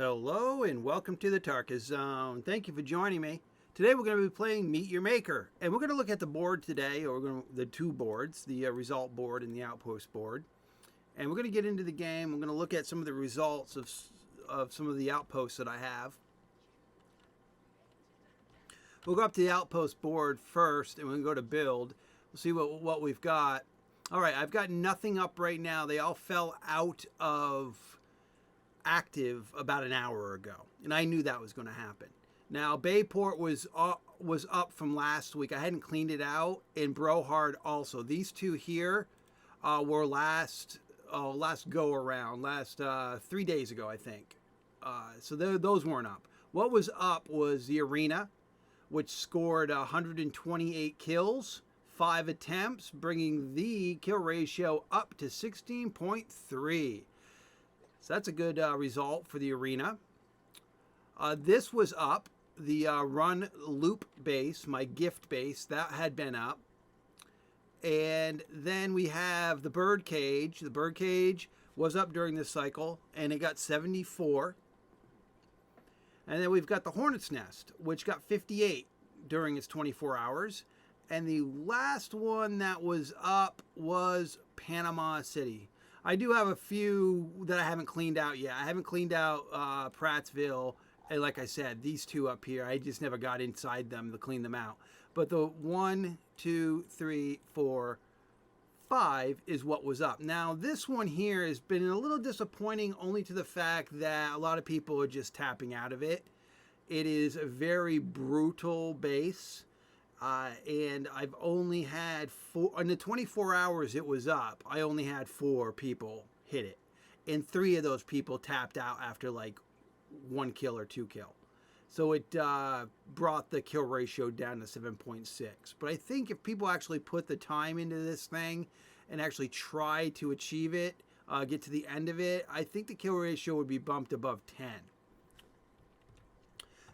Hello and welcome to the Tarkus Zone. Thank you for joining me. Today we're going to be playing Meet Your Maker, and we're going to look at the board today, or the two boards, the result board and the outpost board. And we're going to get into the game. We're going to look at some of the results of some of the outposts that I have. We'll go up to the outpost board first, and we'll go to build. We'll see what we've got. All right, I've got nothing up right now. They all fell out of active about an hour ago, and I knew that was going to happen. Now Bayport was up from last week. I hadn't cleaned it out, and Brohard also. These two here were last go around, 3 days ago, I think. So those weren't up. What was up was the arena, which scored 128 kills, 5 attempts, bringing the kill ratio up to 16.3. So that's a good result for the arena. This was up. The run loop base, my gift base, that had been up. And then we have the bird cage. The bird cage was up during this cycle, and it got 74. And then we've got the hornet's nest, which got 58 during its 24 hours. And the last one that was up was Panama City. I do have a few that I haven't cleaned out yet. I haven't cleaned out Prattsville. And like I said, these two up here, I just never got inside them to clean them out. But the 1, 2, 3, 4, 5 is what was up. Now, this one here has been a little disappointing only to the fact that a lot of people are just tapping out of it. It is a very brutal base. And I've only had 4, in the 24 hours it was up, I only had 4 people hit it. And 3 of those people tapped out after like 1 kill or 2 kill. So it brought the kill ratio down to 7.6. But I think if people actually put the time into this thing and actually try to achieve it, get to the end of it, I think the kill ratio would be bumped above 10.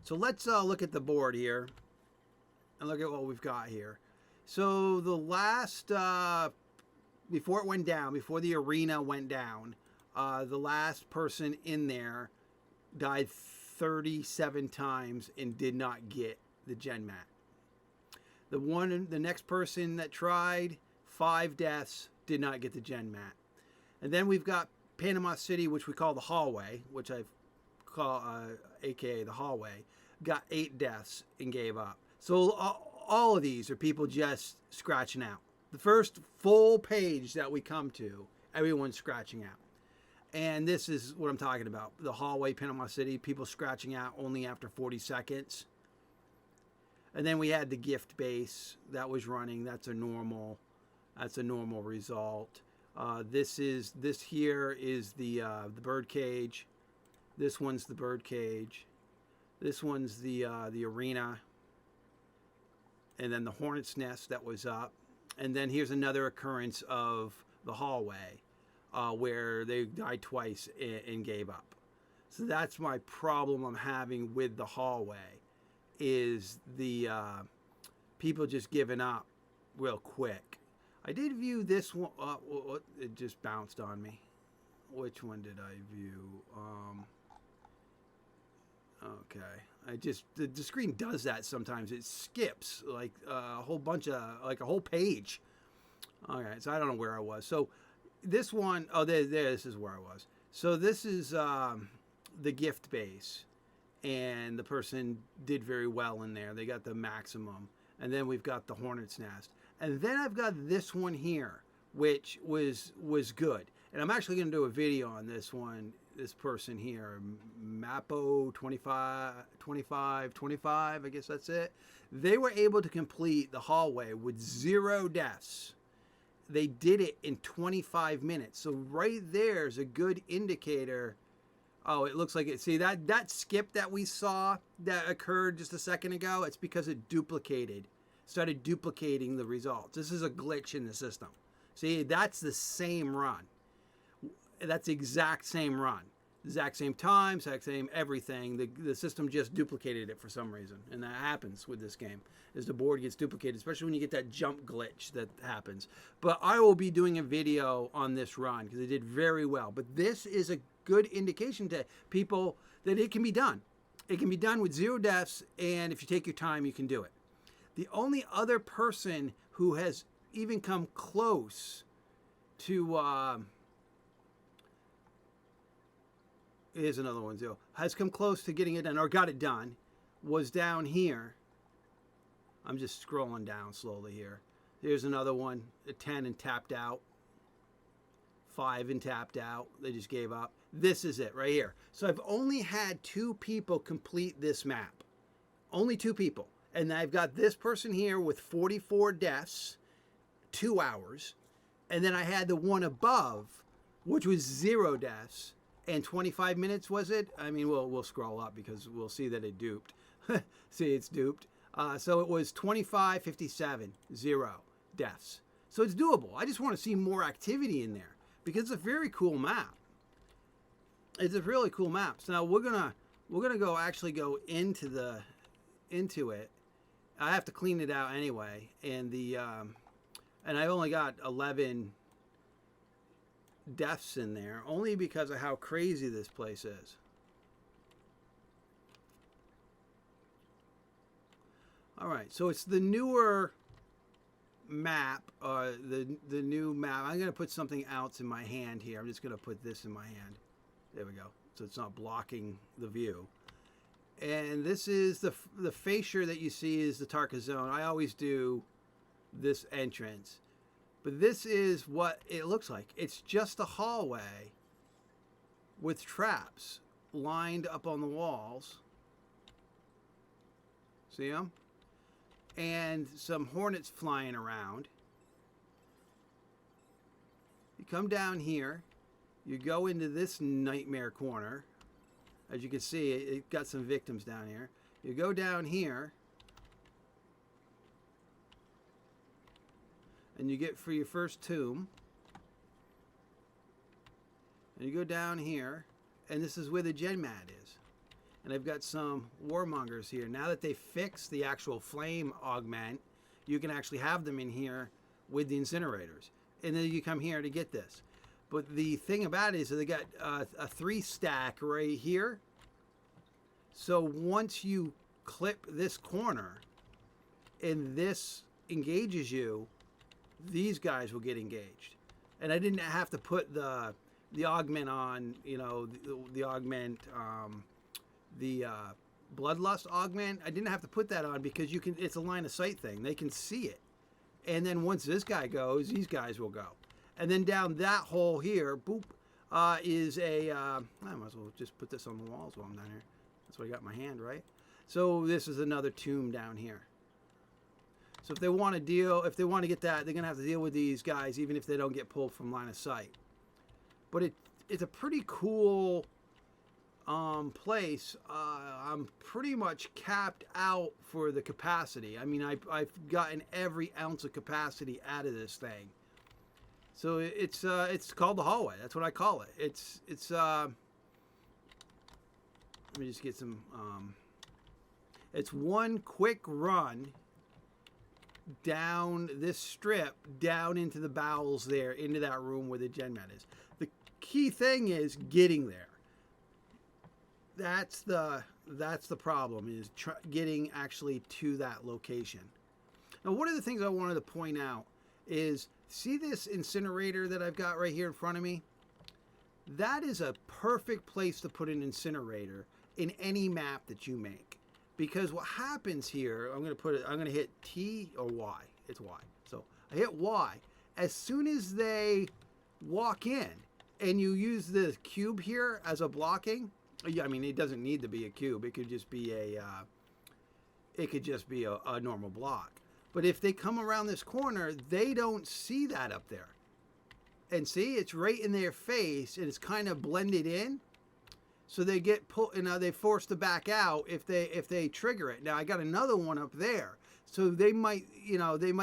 So let's look at the board here. And look at what we've got here. So the last, before it went down, before the arena went down, the last person in there died 37 times and did not get the Genmat. The next person that tried, 5 deaths, did not get the Genmat. And then we've got Panama City, which we call the hallway, which I call AKA the hallway, got 8 deaths and gave up. So all of these are people just scratching out. The first full page that we come to, everyone's scratching out. And this is what I'm talking about. The hallway, Panama City, people scratching out only after 40 seconds. And then we had the gift base that was running. That's a normal result. This here is the bird cage. This one's the bird cage. This one's the arena. And then the hornet's nest that was up. And then here's another occurrence of the hallway where they died twice and gave up. So that's my problem I'm having with the hallway, is the people just giving up real quick. I did view this one. It just bounced on me. Which one did I view? Okay. The screen does that sometimes. It skips like a whole bunch of, like a whole page. All right, so I don't know where I was. So this one, this is where I was. So this is the gift base, and the person did very well in there. They got the maximum. And then we've got the hornet's nest. And then I've got this one here, which was good. And I'm actually going to do a video on this one. This person here, Mapo 25, I guess that's it. They were able to complete the hallway with 0 deaths. They did it in 25 minutes. So right there is a good indicator. Oh, it looks like it. See, that skip that we saw that occurred just a second ago, it's because it started duplicating the results. This is a glitch in the system. See, that's the same run. That's the exact same run. Exact same time, exact same everything. The system just duplicated it for some reason. And that happens with this game, is the board gets duplicated, especially when you get that jump glitch that happens. But I will be doing a video on this run because it did very well. But this is a good indication to people that it can be done. It can be done with 0 deaths, and if you take your time, you can do it. The only other person who has even come close to... here's another one, Zero. Has come close to getting it done, or got it done, was down here. I'm just scrolling down slowly here. Here's another one, a 10 and tapped out. 5 and tapped out. They just gave up. This is it right here. So I've only had 2 people complete this map. Only 2 people. And I've got this person here with 44 deaths, 2 hours. And then I had the one above, which was 0 deaths. And 25 minutes, was it? I mean, we'll scroll up because we'll see that it duped. See, it's duped. So it was 25:57, 0 deaths. So it's doable. I just want to see more activity in there because it's a very cool map. It's a really cool map. So now we're gonna go into it. I have to clean it out anyway, and and I've only got 11 deaths in there only because of how crazy this place is. All right, so it's the newer map, the new map. I'm going to put something else in my hand here. I'm just going to put this in my hand. There we go. So it's not blocking the view. And this is the fascia that you see is the Tarka zone. I always do this entrance. But this is what it looks like. It's just a hallway with traps lined up on the walls. See them? And some hornets flying around. You come down here. You go into this nightmare corner. As you can see, it got some victims down here. You go down here. And you get for your first tomb. And you go down here. And this is where the Genmat is. And I've got some warmongers here. Now that they fixed the actual flame augment, you can actually have them in here with the incinerators. And then you come here to get this. But the thing about it is that they got a 3 stack right here. So once you clip this corner and this engages you, these guys will get engaged. And I didn't have to put the augment on, you know, the augment, the bloodlust augment. I didn't have to put that on because you can. It's a line of sight thing. They can see it. And then once this guy goes, these guys will go. And then down that hole here, boop, is a. I might as well just put this on the walls while I'm down here. That's what I got in my hand, right? So this is another tomb down here. So if they want to get that, they're gonna have to deal with these guys, even if they don't get pulled from line of sight. But it's a pretty cool place. I'm pretty much capped out for the capacity. I mean, I've gotten every ounce of capacity out of this thing. So it's called the hallway. That's what I call it. It's let me just get some. It's one quick run down this strip, down into the bowels there, into that room where the Genmat is. The key thing is getting there. That's the problem, is getting actually to that location. Now, one of the things I wanted to point out is, see this incinerator that I've got right here in front of me? That is a perfect place to put an incinerator in any map that you make. Because what happens here, I'm going to hit T or Y. It's Y. So I hit Y. As soon as they walk in and you use the cube here as a blocking, I mean, it doesn't need to be a cube. It could just be a normal block. But if they come around this corner, they don't see that up there. And see, it's right in their face and it's kind of blended in. So they get pulled, they forced to back out if they trigger it. Now I got another one up there, so they might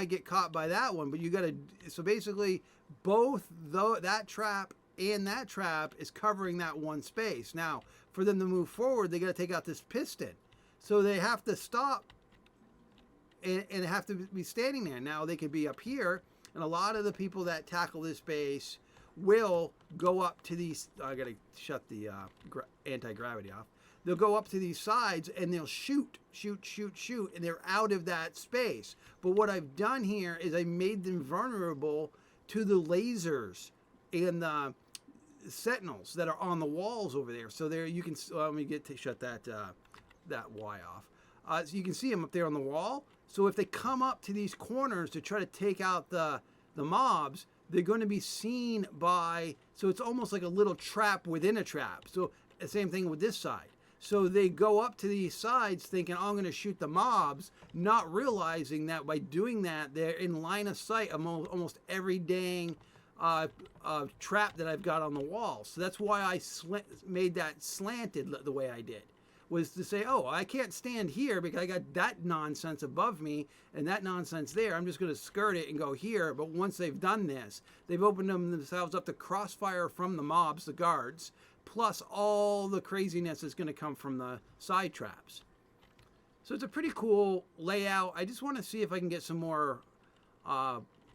get caught by that one. But you got to, so basically both that trap and that trap is covering that one space. Now, for them to move forward, they got to take out this piston. So they have to stop and have to be standing there. Now, they could be up here, and a lot of the people that tackle this base will go up to these. I got to shut the anti-gravity off. They'll go up to these sides and they'll shoot, and they're out of that space. But what I've done here is I made them vulnerable to the lasers and the sentinels that are on the walls over there. So there you can. Let me shut that Y off. So you can see them up there on the wall. So if they come up to these corners to try to take out the mobs, they're going to be seen by. So it's almost like a little trap within a trap. So the same thing with this side. So they go up to these sides thinking, oh, I'm going to shoot the mobs, not realizing that by doing that, they're in line of sight of almost every dang trap that I've got on the wall. So that's why I made that slanted the way I did, was to say, oh, I can't stand here because I got that nonsense above me and that nonsense there. I'm just going to skirt it and go here. But once they've done this, they've opened themselves up to crossfire from the mobs, the guards, plus all the craziness is going to come from the side traps. So it's a pretty cool layout. I just want to see if I can get some more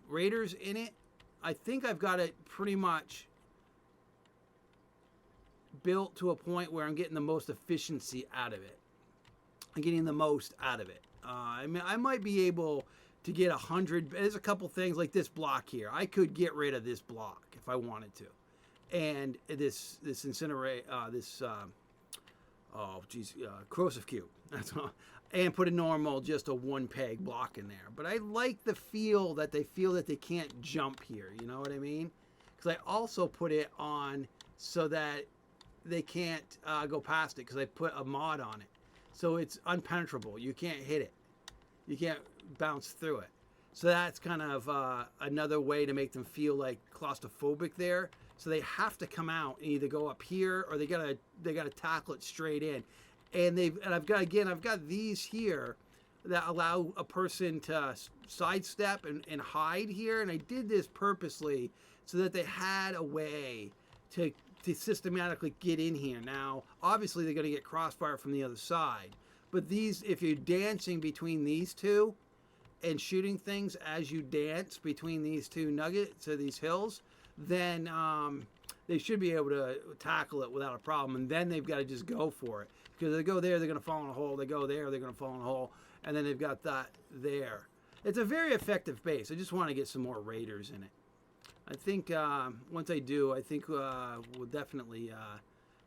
raiders in it. I think I've got it pretty much built to a point where I'm getting the most efficiency out of it. I'm getting the most out of it. I mean, I might be able to get 100. There's a couple things like this block here. I could get rid of this block if I wanted to. And this incinerate corrosive cube, that's all, and put a normal, just a one peg block in there. But I like the feel that they can't jump here. You know what I mean? Because I also put it on so that they can't go past it, because I put a mod on it, so it's unpenetrable. You can't hit it. You can't bounce through it. So that's kind of another way to make them feel like claustrophobic there. So they have to come out and either go up here or they gotta tackle it straight in. And I've got these here that allow a person to sidestep and hide here. And I did this purposely so that they had a way to systematically get in here. Now, obviously they're gonna get crossfire from the other side. But these, if you're dancing between these two and shooting things as you dance between these two nuggets or these hills, then they should be able to tackle it without a problem. And then they've got to just go for it. Because they go there, they're going to fall in a hole. They go there, they're going to fall in a hole. And then they've got that there. It's a very effective base. I just want to get some more raiders in it. I think once I do, I think we'll definitely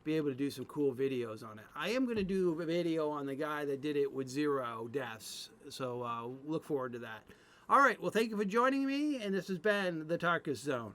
be able to do some cool videos on it. I am going to do a video on the guy that did it with 0 deaths. So look forward to that. All right. Well, thank you for joining me. And this has been the Tarkus Zone.